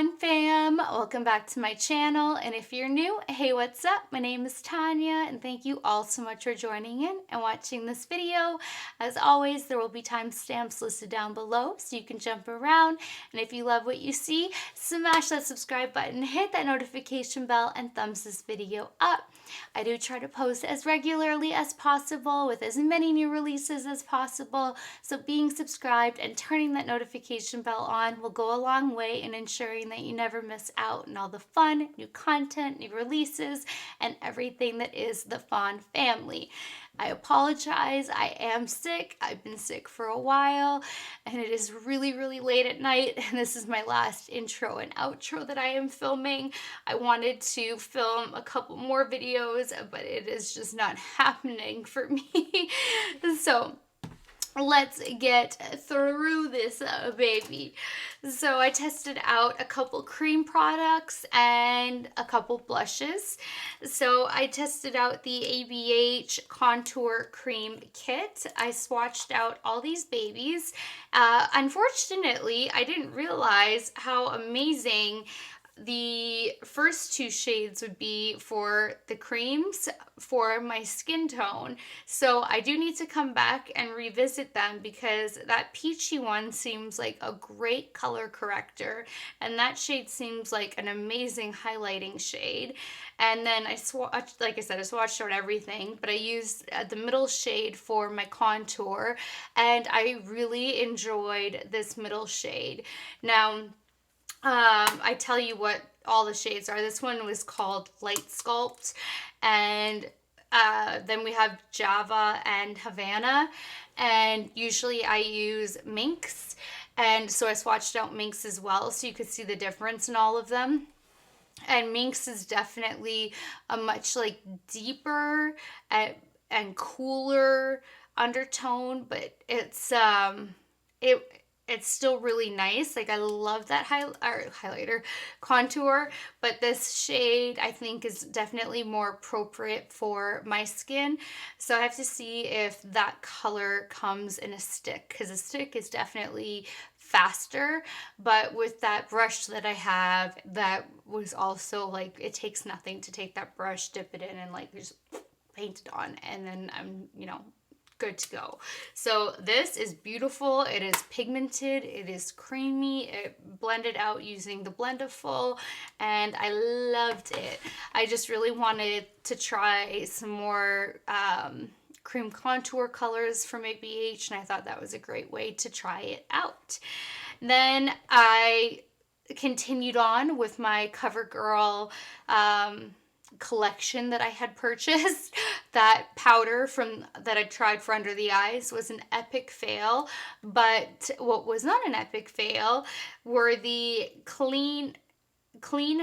Fawn fam, welcome back to my channel, and if you're new, hey, what's up? My name is Tanya and thank you all so much for joining in and watching this video. As always, there will be timestamps listed down below so you can jump around, and if you love what you see, smash that subscribe button, hit that notification bell, and thumbs this video up. I do try to post as regularly as possible with as many new releases as possible, so being subscribed and turning that notification bell on will go a long way in ensuring that you never miss out on all the fun, new content, new releases, and everything that is the Fawn family. I apologize, I am sick. I've been sick for a while, and it is really, really late at night, and this is my last intro and outro that I am filming. I wanted to film a couple more videos, but it is just not happening for me. So let's get through this baby. So I tested out a couple cream products and a couple blushes. So I tested out the ABH Contour Cream Kit. I swatched out all these babies. Unfortunately, I didn't realize how amazing the first two shades would be for the creams for my skin tone. So I do need to come back and revisit them because that peachy one seems like a great color corrector, and that shade seems like an amazing highlighting shade. And then I swatched, like I said, I swatched out everything, but I used the middle shade for my contour, and I really enjoyed this middle shade. Now, I tell you what all the shades are. This one was called Light Sculpt, and then we have Java and Havana, and usually I use Minx, and so I swatched out Minx as well so you could see the difference in all of them. And Minx is definitely a much like deeper and cooler undertone, but it's still really nice. Like, I love that highlighter contour, but this shade I think is definitely more appropriate for my skin. So I have to see if that color comes in a stick, because a stick is definitely faster, but with that brush that I have, that was also like, it takes nothing to take that brush, dip it in, and like just paint it on, and then I'm, good to go. So this is beautiful. It is pigmented, it is creamy, it blended out using the Blendiful, and I loved it. I just really wanted to try some more cream contour colors from ABH, and I thought that was a great way to try it out. Then I continued on with my CoverGirl collection that I had purchased. That powder that I tried for under the eyes was an epic fail, but what was not an epic fail were the clean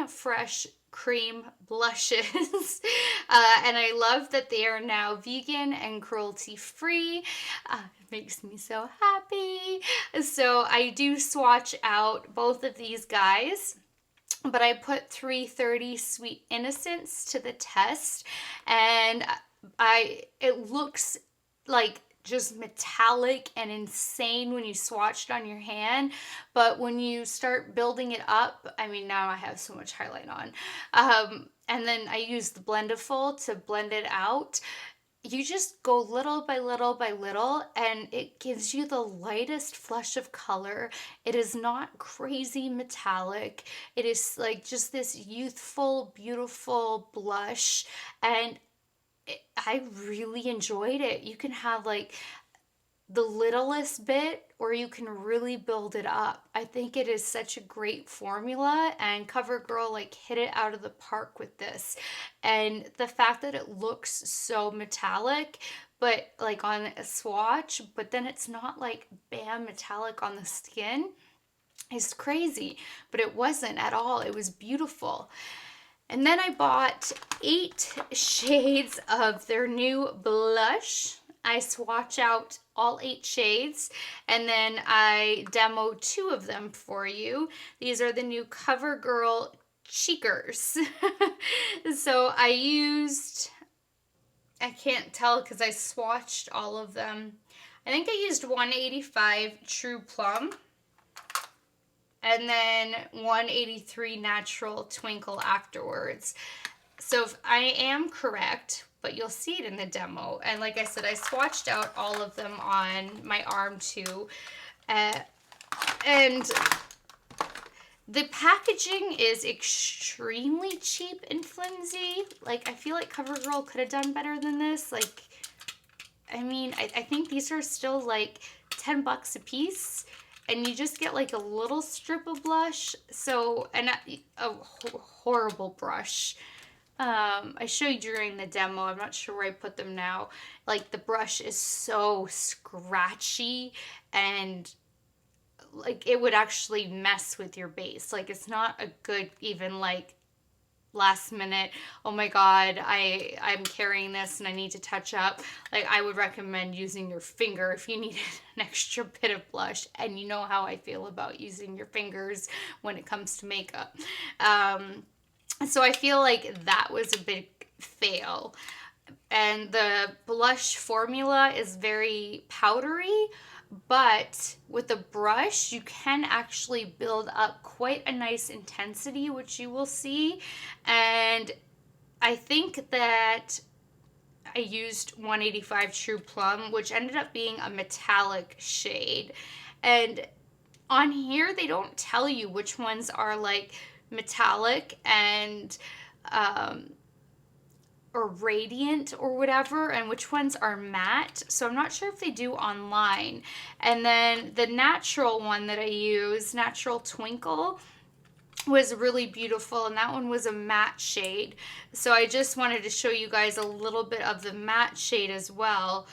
fresh cream blushes. And I love that they are now vegan and cruelty free. It makes me so happy. So I do swatch out both of these guys, but I put 330 Sweet Innocence to the test, and it looks like just metallic and insane when you swatch it on your hand, but when you start building it up, I mean, now I have so much highlight on, and then I use the Blendiful to blend it out. You just go little by little by little, and it gives you the lightest flush of color. It is not crazy metallic. It is like just this youthful, beautiful blush, and I really enjoyed it. You can have like the littlest bit, or you can really build it up. I think it is such a great formula, and CoverGirl like hit it out of the park with this. And the fact that it looks so metallic, but like on a swatch, but then it's not like bam metallic on the skin, is crazy. But it wasn't at all. It was beautiful. And then I bought 8 shades of their new blush. I swatch out all 8 shades, and then I demo 2 of them for you. These are the new CoverGirl Cheekers. So I can't tell because I swatched all of them. I think I used 185 True Plum. and then 183 Natural Twinkle afterwards. So if I am correct, but you'll see it in the demo. And like I said, I swatched out all of them on my arm too. And the packaging is extremely cheap and flimsy. Like, I feel like CoverGirl could have done better than this. Like, I mean, I think these are still like 10 bucks a piece. And you just get like a little strip of blush. So, and a horrible brush. I showed you during the demo. I'm not sure where I put them now. Like, the brush is so scratchy and like it would actually mess with your base. Like, it's not a good even like last minute, oh my god, I'm carrying this and I need to touch up. Like, I would recommend using your finger if you needed an extra bit of blush, and you know how I feel about using your fingers when it comes to makeup. So I feel like that was a big fail. And the blush formula is very powdery, but with the brush, you can actually build up quite a nice intensity, which you will see. And I think that I used 185 True Plum, which ended up being a metallic shade. And on here, they don't tell you which ones are like metallic and or radiant or whatever, and which ones are matte. So I'm not sure if they do online. And then the natural one that I use, Natural Twinkle, was really beautiful, and that one was a matte shade. So I just wanted to show you guys a little bit of the matte shade as well.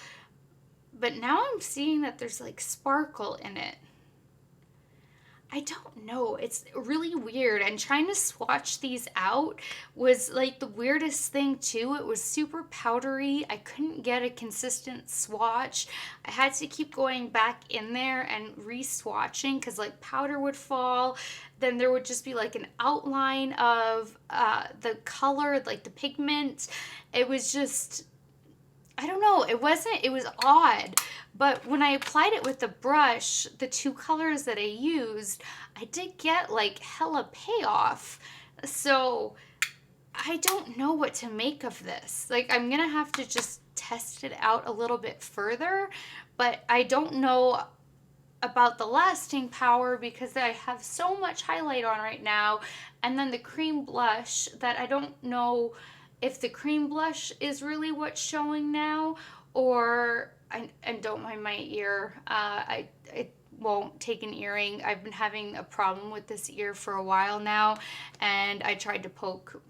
But now I'm seeing that there's like sparkle in it. I don't know. It's really weird. And trying to swatch these out was like the weirdest thing too. It was super powdery. I couldn't get a consistent swatch. I had to keep going back in there and re-swatching because like powder would fall. Then there would just be like an outline of the color, like the pigment. It was just, I don't know, it was odd. But when I applied it with the brush, the two colors that I used, I did get like hella payoff. So I don't know what to make of this. Like, I'm gonna have to just test it out a little bit further, but I don't know about the lasting power because I have so much highlight on right now, and then the cream blush that I don't know if the cream blush is really what's showing now, or and don't mind my ear. I won't take an earring. I've been having a problem with this ear for a while now, and I tried to poke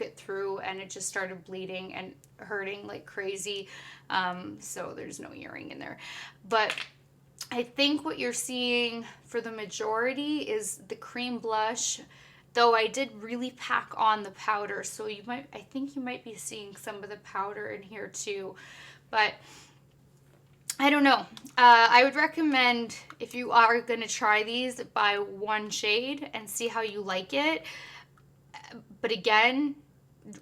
it through, and it just started bleeding and hurting like crazy. So there's no earring in there, but I think what you're seeing for the majority is the cream blush, though I did really pack on the powder, so I think you might be seeing some of the powder in here too, but I don't know. I would recommend, if you are going to try these, buy one shade and see how you like it. But again,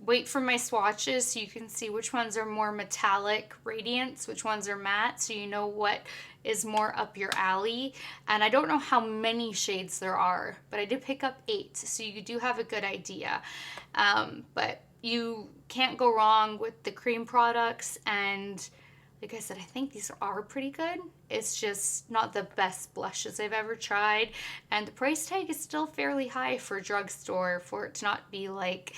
wait for my swatches so you can see which ones are more metallic radiance, which ones are matte, so you know what is more up your alley. And I don't know how many shades there are, but I did pick up 8, so you do have a good idea. But you can't go wrong with the cream products, and like I said, I think these are pretty good. It's just not the best blushes I've ever tried, and the price tag is still fairly high for a drugstore for it to not be like,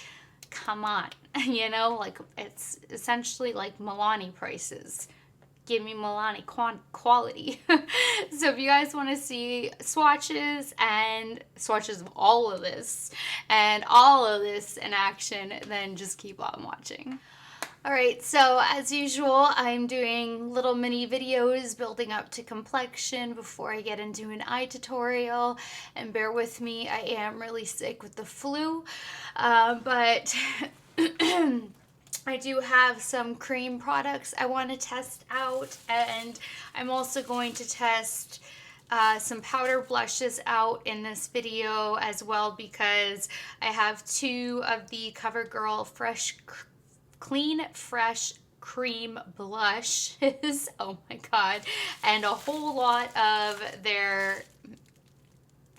come on, you know, like it's essentially like Milani prices. Give me Milani quality. So if you guys want to see swatches of all of this in action, then just keep on watching. Alright, so as usual, I'm doing little mini videos building up to complexion before I get into an eye tutorial, and bear with me, I am really sick with the flu, but I do have some cream products I want to test out, and I'm also going to test some powder blushes out in this video as well, because I have 2 of the CoverGirl Clean Fresh Cream blushes, oh my god, and a whole lot of their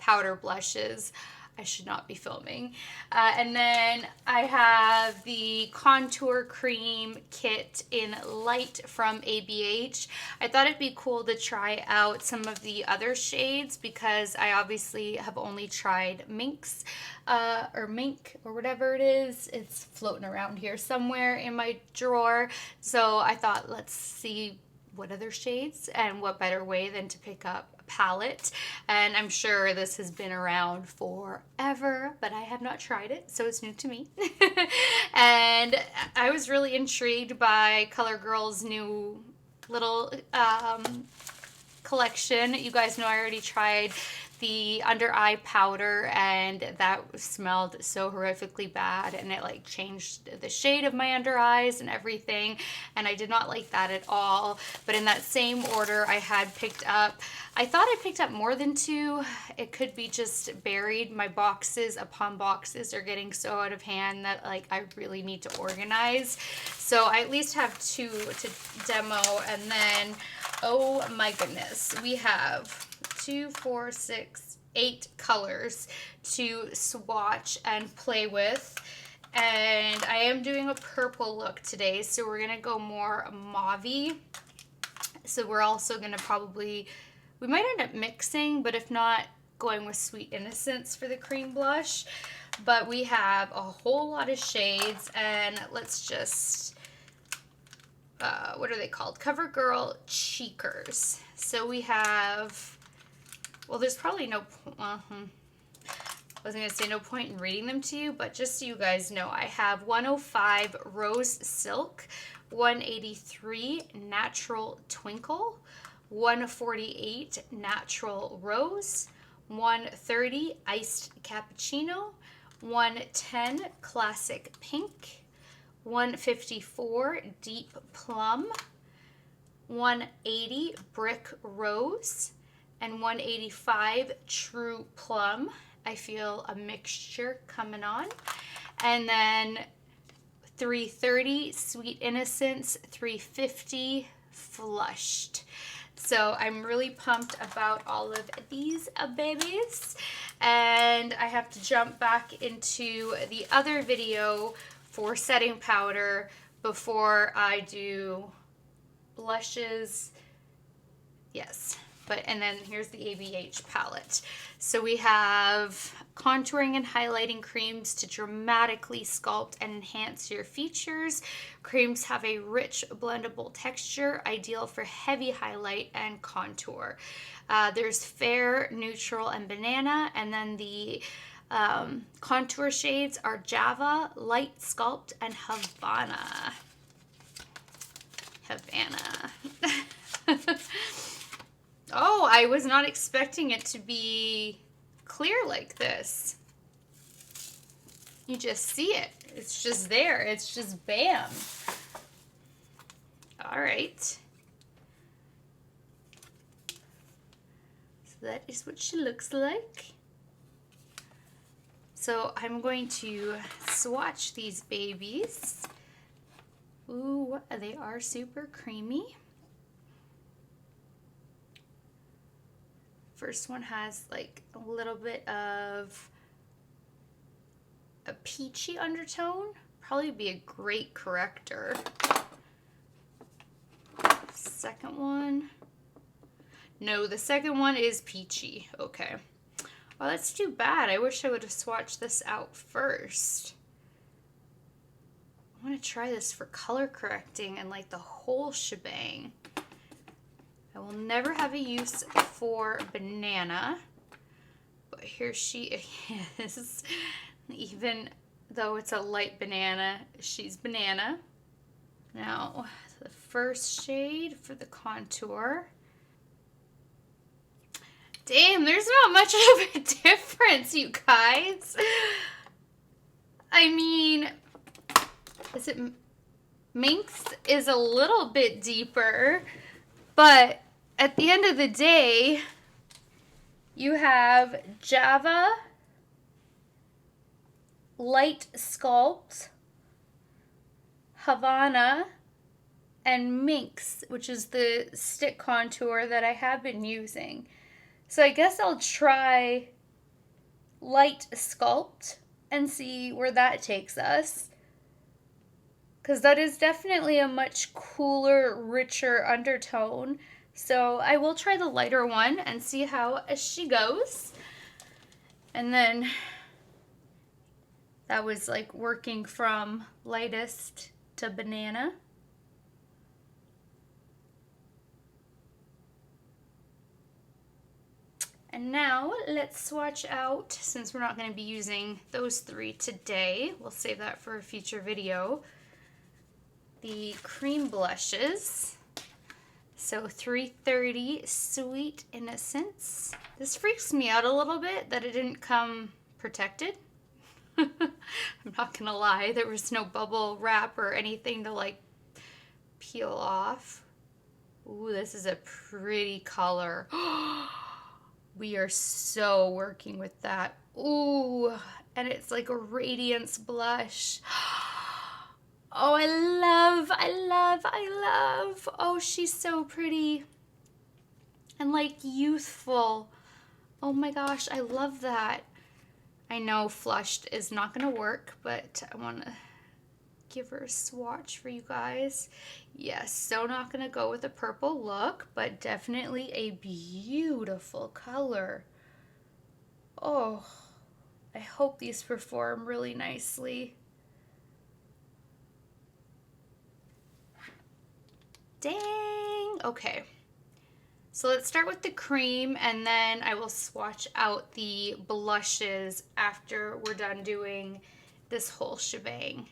powder blushes. I should not be filming. And then I have the contour cream kit in light from ABH. I thought it'd be cool to try out some of the other shades because I obviously have only tried Minx or Mink or whatever it is. It's floating around here somewhere in my drawer. So I thought, let's see what other shades, and what better way than to pick up a palette. And I'm sure this has been around forever, but I have not tried it, so it's new to me. And I was really intrigued by CoverGirl's new little collection. You guys know I already tried the under eye powder, and that smelled so horrifically bad, and it like changed the shade of my under eyes and everything, and I did not like that at all. But in that same order, I had picked up, I thought I picked up more than 2. It could be just buried. My boxes upon boxes are getting so out of hand that like I really need to organize. So I at least have 2 to demo, and then, oh my goodness, we have 2, 4, 6, 8 colors to swatch and play with. And I am doing a purple look today, so we're gonna go more mauve-y. So we're also gonna probably, we might end up mixing, but if not, going with Sweet Innocence for the cream blush. But we have a whole lot of shades, and let's just, what are they called? CoverGirl Cheekers. So we have, well, there's probably no, I was going to say no point in reading them to you, but just so you guys know, I have 105 Rose Silk, 183 Natural Twinkle, 148 Natural Rose, 130 Iced Cappuccino, 110 Classic Pink, 154 Deep Plum, 180 Brick Rose, and 185 True Plum. I feel a mixture coming on. And then 330 Sweet Innocence, 350 Flushed. So I'm really pumped about all of these babies. And I have to jump back into the other video for setting powder before I do blushes. Yes. And then here's the ABH palette. So we have contouring and highlighting creams to dramatically sculpt and enhance your features. Creams have a rich blendable texture, ideal for heavy highlight and contour. There's Fair, Neutral, and Banana, and then the contour shades are Java, Light Sculpt, and Havana. Oh, I was not expecting it to be clear like this. You just see it. It's just there. It's just bam. All right. So that is what she looks like. So I'm going to swatch these babies. Ooh, they are super creamy. First one has like a little bit of a peachy undertone. Probably be a great corrector. Second one. No, the second one is peachy. Okay. Well, that's too bad. I wish I would have swatched this out first. I want to try this for color correcting and like the whole shebang. I will never have a use for Banana, but here she is. Even though it's a light banana, she's Banana. Now, the first shade for the contour. Damn, there's not much of a difference, you guys. I mean, is it Minx is a little bit deeper, but at the end of the day, you have Java, Light Sculpt, Havana, and Minx, which is the stick contour that I have been using. So I guess I'll try light sculpt and see where that takes us. Because that is definitely a much cooler, richer undertone. So I will try the lighter one and see how she goes. And then that was like working from lightest to banana. And now let's swatch out, since we're not going to be using those three today, we'll save that for a future video, the cream blushes. So 330 Sweet Innocence. This freaks me out a little bit that it didn't come protected. I'm not gonna lie, there was no bubble wrap or anything to like peel off. Ooh, this is a pretty color. We are so working with that. Ooh, and it's like a radiance blush. Oh, I love. Oh, she's so pretty and like youthful. Oh my gosh, I love that. I know flushed is not gonna work, but I wanna give her a swatch for you guys. Yes, so not gonna go with a purple look, but definitely a beautiful color. Oh, I hope these perform really nicely. Dang, okay. So let's start with the cream and then I will swatch out the blushes after we're done doing this whole shebang.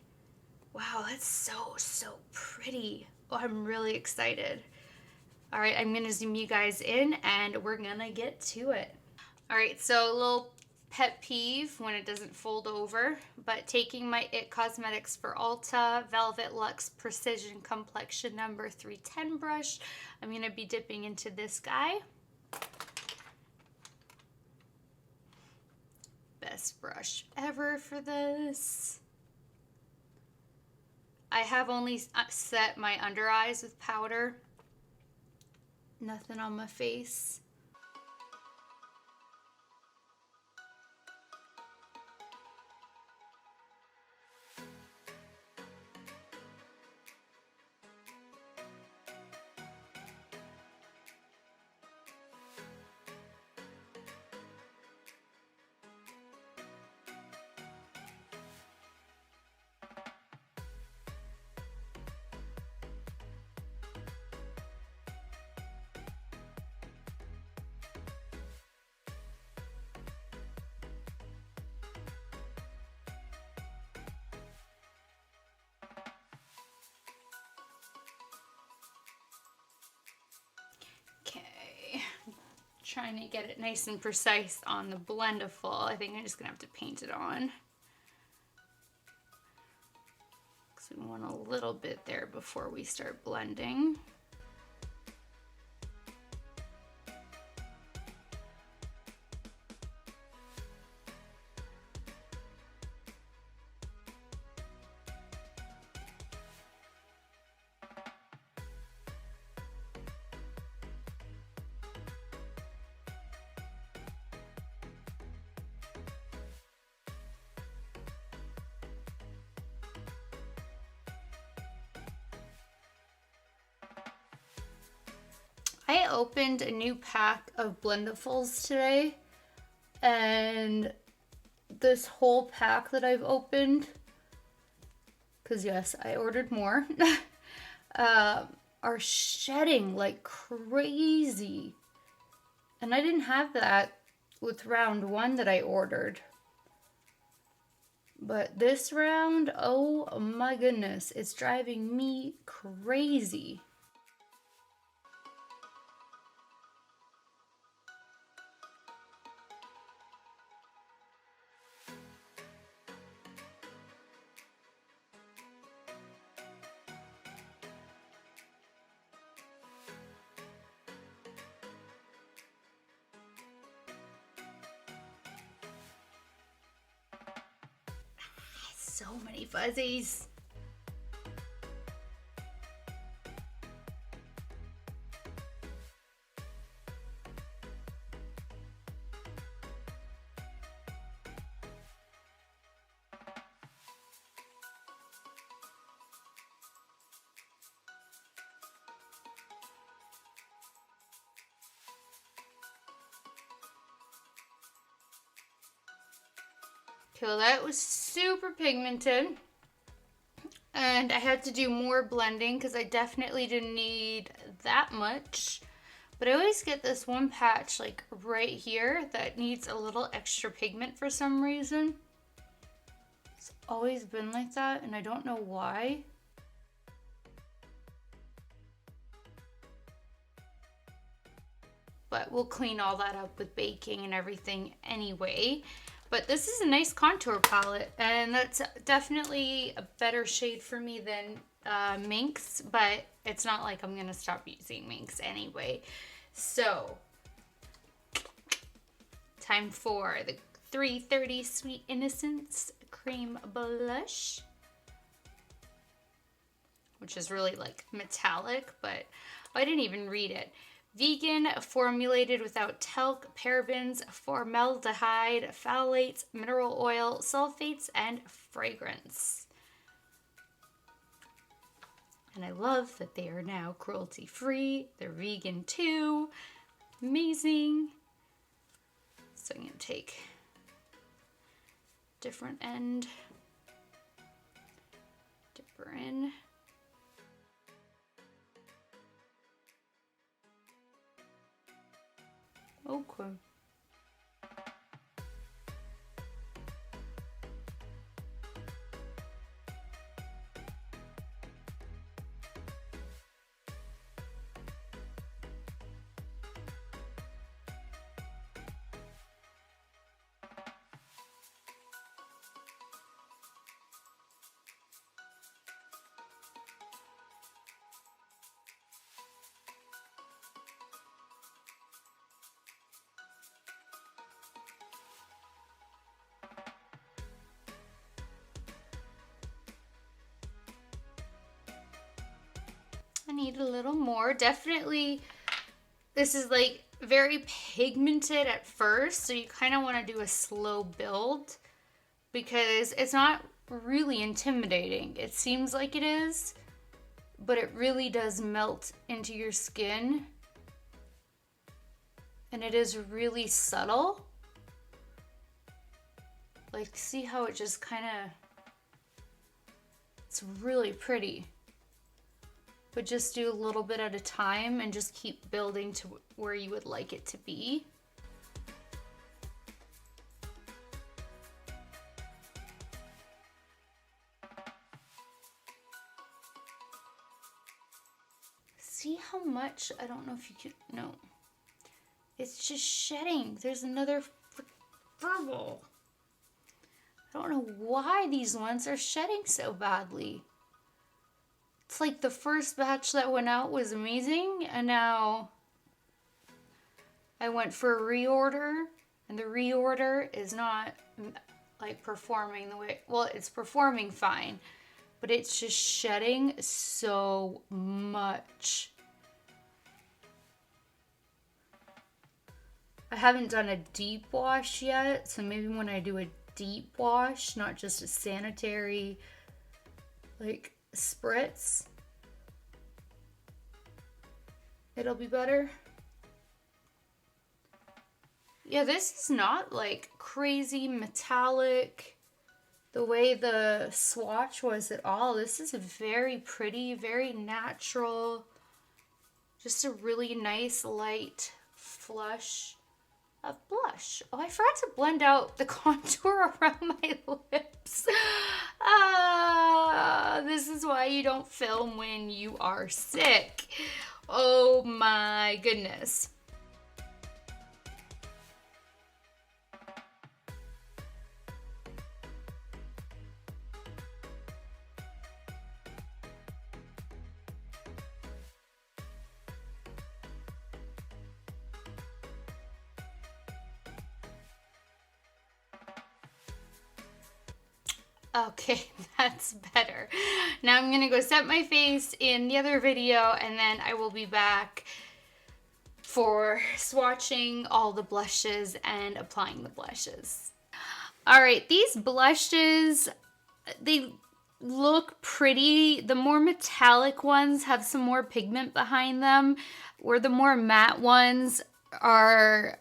Wow, that's so pretty. Oh, I'm really excited. All right, I'm gonna zoom you guys in and we're gonna get to it. All right, so a little pet peeve when it doesn't fold over, but taking my IT Cosmetics for Ulta Velvet Luxe Precision Complexion number 310 brush, I'm gonna be dipping into this guy. Best brush ever for this. I have only set my under eyes with powder. Nothing on my face. Okay, trying to get it nice and precise on the Blendiful. I think I'm just gonna have to paint it on. Because we want a little bit there before we start blending. I opened a new pack of Blendifuls today, and this whole pack that I've opened, because yes, I ordered more, are shedding like crazy. And I didn't have that with round one that I ordered. But this round, oh my goodness, it's driving me crazy. So many fuzzies. Okay, well that was super pigmented. And I had to do more blending because I definitely didn't need that much. But I always get this one patch like right here that needs a little extra pigment for some reason. It's always been like that and I don't know why. But we'll clean all that up with baking and everything anyway. But this is a nice contour palette, and that's definitely a better shade for me than Minx, but it's not like I'm gonna stop using Minx anyway. So, time for the 330 Sweet Innocence Cream Blush, which is really like metallic, but I didn't even read it. Vegan, formulated without talc, parabens, formaldehyde, phthalates, mineral oil, sulfates, and fragrance. And I love that they are now cruelty-free. They're vegan too. Amazing. So I'm going to take different end, dip her in. Okay. I need a little more. Definitely, this is like very pigmented at first, so you kind of want to do a slow build because it's not really intimidating. It seems like it is, but it really does melt into your skin, and it is really subtle. Like, see how it just kind of, it's really pretty. But just do a little bit at a time and just keep building to where you would like it to be. See how much, I don't know if you can, no. It's just shedding. There's another verbal. I don't know why these ones are shedding so badly. It's like the first batch that went out was amazing, and now I went for a reorder, and the reorder is not like performing the way, well, it's performing fine, but it's just shedding so much. I haven't done a deep wash yet, so maybe when I do a deep wash, not just a sanitary like spritz, it'll be better. Yeah, this is not like crazy metallic the way the swatch was at all. This is very pretty, very natural, just a really nice light flush of blush. Oh, I forgot to blend out the contour around my lips. This is why you don't film when you are sick. Oh my goodness. Okay, that's better. Now I'm gonna go set my face in the other video, and then I will be back for swatching all the blushes and applying the blushes. All right, these blushes, they look pretty. The more metallic ones have some more pigment behind them, where the more matte ones are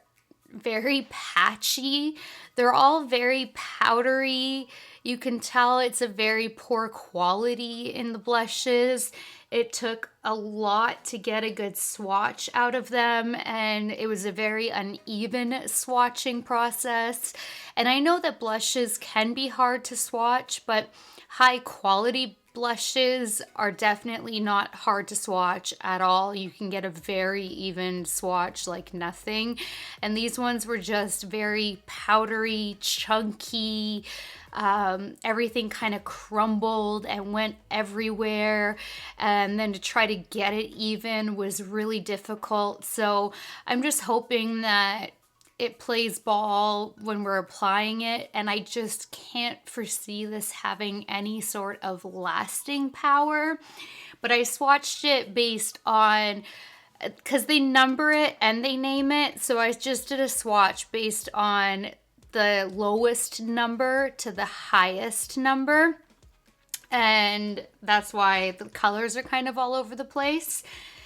very patchy. They're all very powdery. You can tell it's a very poor quality in the blushes. It took a lot to get a good swatch out of them, and it was a very uneven swatching process. And I know that blushes can be hard to swatch, but high quality blushes are definitely not hard to swatch at all. You can get a very even swatch like nothing. And these ones were just very powdery, chunky. Everything kind of crumbled and went everywhere. And then to try to get it even was really difficult. So I'm just hoping that it plays ball when we're applying it, and I just can't foresee this having any sort of lasting power. But I swatched it based on, because they number it and they name it, so I just did a swatch based on the lowest number to the highest number, and that's why the colors are kind of all over the place.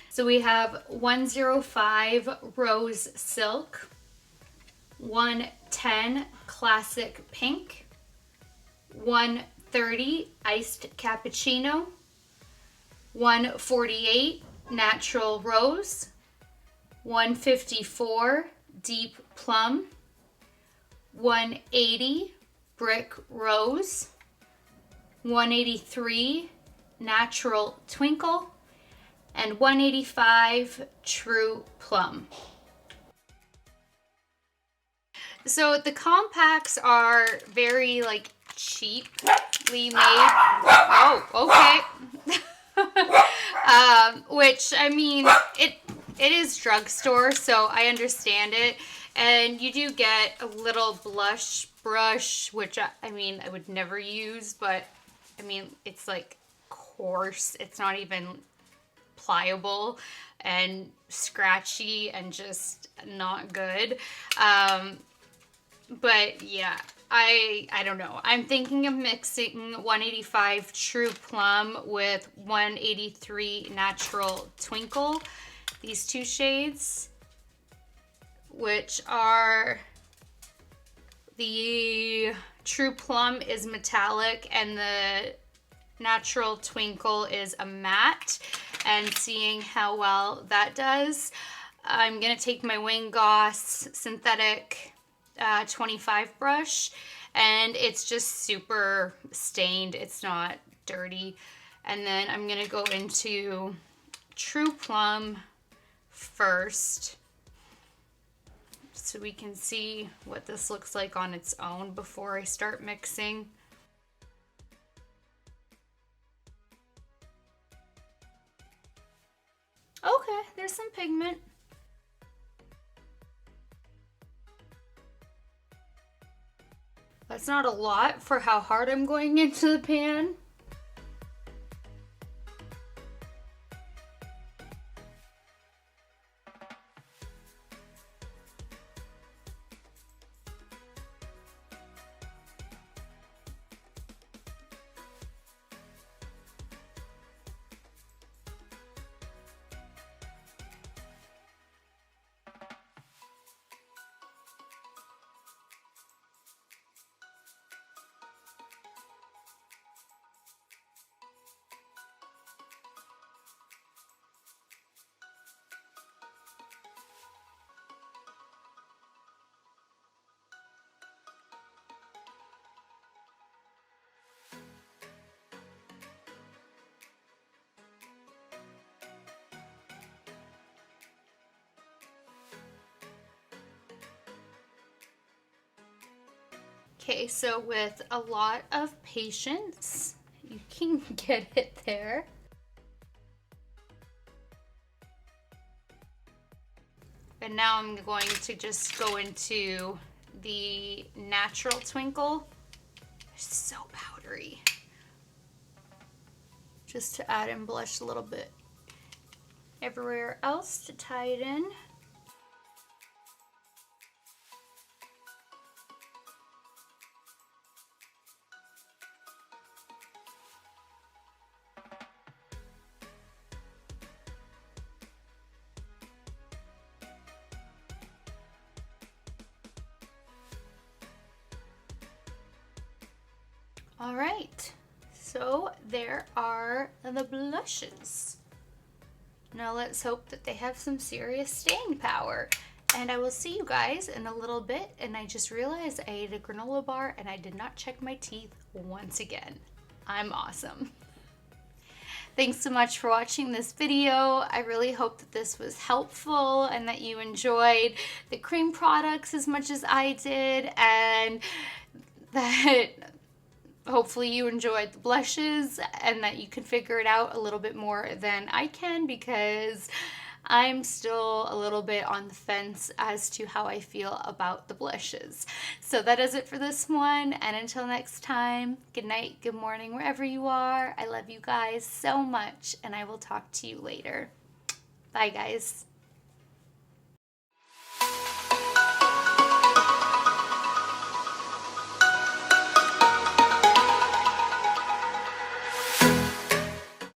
So we have 105 Rose Silk, 110 Classic Pink, 130 Iced Cappuccino, 148 Natural Rose, 154 Deep Plum, 180 Brick Rose, 183 Natural Twinkle, and 185 True Plum. So the compacts are very like cheaply made. Oh, okay. Which, I mean, it is drugstore, so I understand it. And you do get a little blush brush, which I mean, I would never use, but I mean, it's like coarse. It's not even pliable and scratchy and just not good. But yeah, I don't know. I'm thinking of mixing 185 True Plum with 183 Natural Twinkle. These two shades, which are, the True Plum is metallic and the Natural Twinkle is a matte, and seeing how well that does. I'm going to take my Wayne Goss synthetic 25 brush, and it's just super stained. It's not dirty. And then I'm going to go into True Plum first, so we can see what this looks like on its own before I start mixing. Okay, there's some pigment. That's not a lot for how hard I'm going into the pan. Okay, so with a lot of patience, you can get it there. And now I'm going to just go into the Natural Twinkle. It's so powdery. Just to add and blush a little bit everywhere else to tie it in. All right, so there are the blushes. Now let's hope that they have some serious staying power. And I will see you guys in a little bit. And I just realized I ate a granola bar and I did not check my teeth once again. I'm awesome. Thanks so much for watching this video. I really hope that this was helpful and that you enjoyed the cream products as much as I did, and that hopefully you enjoyed the blushes and that you can figure it out a little bit more than I can, because I'm still a little bit on the fence as to how I feel about the blushes. So that is it for this one, and until next time, good night, good morning, wherever you are. I love you guys so much, and I will talk to you later. Bye, guys.